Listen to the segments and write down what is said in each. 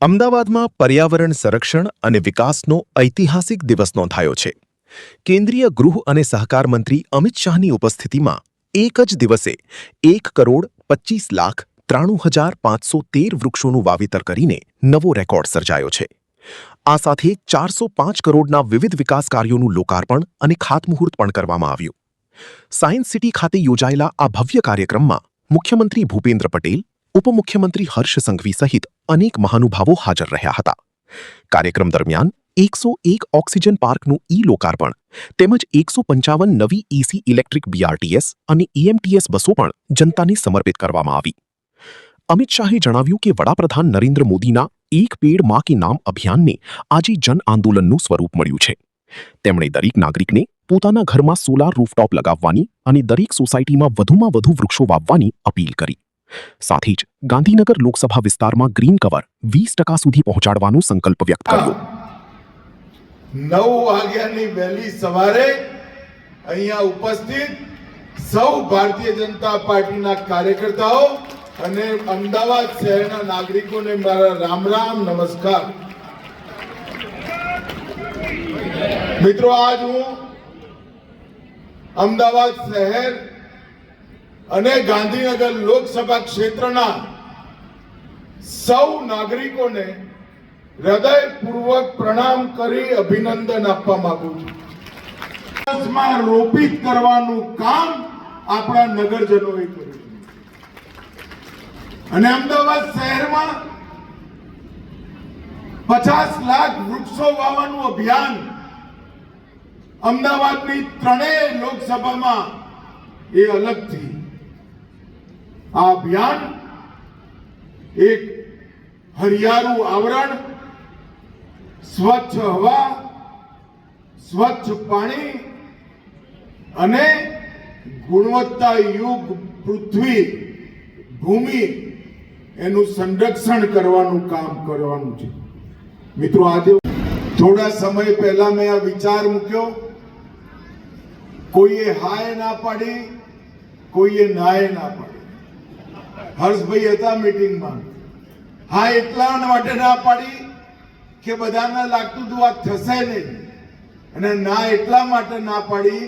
અમદાવાદમાં પર્યાવરણ સંરક્ષણ અને વિકાસનો ઐતિહાસિક દિવસ નોંધાયો છે. કેન્દ્રીય ગૃહ અને સહકાર મંત્રી અમિત શાહની ઉપસ્થિતિમાં એક જ દિવસે 1,25,93,513 વૃક્ષોનું વાવેતર કરીને નવો રેકોર્ડ સર્જાયો છે. આ સાથે 405 કરોડના વિવિધ વિકાસ કાર્યોનું લોકાર્પણ અને ખાતમુહૂર્ત પણ કરવામાં આવ્યું. સાયન્સ સિટી ખાતે યોજાયેલા આ ભવ્ય કાર્યક્રમમાં મુખ્યમંત્રી ભૂપેન્દ્ર પટેલ, ઉપમુખ્યમંત્રી હર્ષ સંઘવી સહિત અનેક મહાનુભાવો હાજર રહ્યા હતા. કાર્યક્રમ દરમિયાન 101 ઓક્સિજન પાર્કનું લોકાર્પણ તેમજ 155 નવી ઇસી ઇલેક્ટ્રિક બીઆરટીએસ અને ઈએમટીએસ બસો પણ જનતાને સમર્પિત કરવામાં આવી. અમિત શાહે જણાવ્યું કે વડાપ્રધાન નરેન્દ્ર મોદીના એક પેડ માં કે નામ અભિયાનને આજે જન આંદોલનનું સ્વરૂપ મળ્યું છે. તેમણે દરેક નાગરિકને પોતાના ઘરમાં સોલાર રૂફટોપ લગાવવાની અને દરેક સોસાયટીમાં વધુમાં વધુ વૃક્ષો વાવવાની અપીલ કરી. સાથે જ ગાંધીનગર લોકસભા વિસ્તારમાં ગ્રીન કવર 20% સુધી પહોંચાડવાનો સંકલ્પ વ્યક્ત કર્યો. 9 વાગ્યાની વહેલી સવારે અહીંયા ઉપસ્થિત સૌ ભારતીય જનતા પાર્ટીના કાર્યકર્તાઓ અને અમદાવાદ શહેરના નાગરિકોને મારા રામ રામ નમસ્કાર. મિત્રો, આજ હું અમદાવાદ શહેર અને ગાંધીનગર લોકસભા ક્ષેત્રના સૌ નાગરિકોને હૃદયપૂર્વક પ્રણામ કરી અભિનંદન આપવા માંગુ છું. રોપિત કરવાનું કામ આપણા નગરજનોએ કર્યું અને અમદાવાદ શહેરમાં 50 લાખ વૃક્ષો વાવવાનું અભિયાન અમદાવાદની ત્રણેય લોકસભામાં એ અલગથી આ અભિયાન એક હરિયાળું આવરણ, સ્વચ્છ હવા, સ્વચ્છ પાણી અને ગુણવત્તાયુક્ત પૃથ્વી ભૂમિ એનું સંરક્ષણ કરવાનું કામ કરવાનું છે. મિત્રો, આજે થોડા સમય પહેલા મેં આ વિચાર મૂક્યો. કોઈએ હાય ના પાડી, કોઈએ નાય ના પાડી. હર્ષભાઈ હતા મીટિંગમાં. હા એટલા માટે ના પાડી કે બધાને લાગતું હતું આ થશે નહીં, અને ના એટલા માટે ના પાડી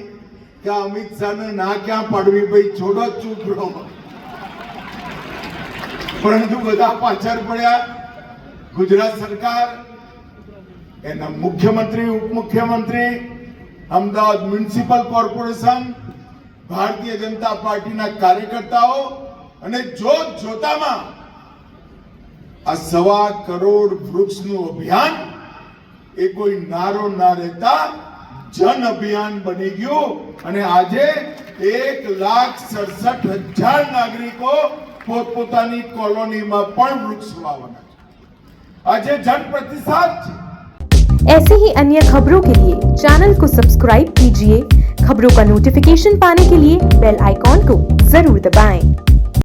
કે અમિત શાહને ના ક્યાં પાડવી, ભાઈ છોડો ચૂપ રહો. પરંતુ બધા પાછળ પડ્યા. ગુજરાત સરકાર, એના મુખ્યમંત્રી, ઉપમુખ્યમંત્રી, અમદાવાદ મ્યુનિસિપલ કોર્પોરેશન, ભારતીય જનતા પાર્ટીના કાર્યકર્તાઓ અને જોતામાં આ 1.25 કરોડ વૃક્ષનું અભિયાન એ કોઈ નારો ના રહેતા જન અભિયાન બની ગયું અને આજે 1,67,000 નાગરિકો પોતપોતાની કોલોનીમાં પણ વૃક્ષ વાવવાના છે. આજે જન प्रतिशत છે. ऐसे ही अन्य खबरों के लिए चैनल को सब्सक्राइब कीजिए. खबरों का नोटिफिकेशन पाने के लिए बेल आइकॉन को जरूर दबाएं.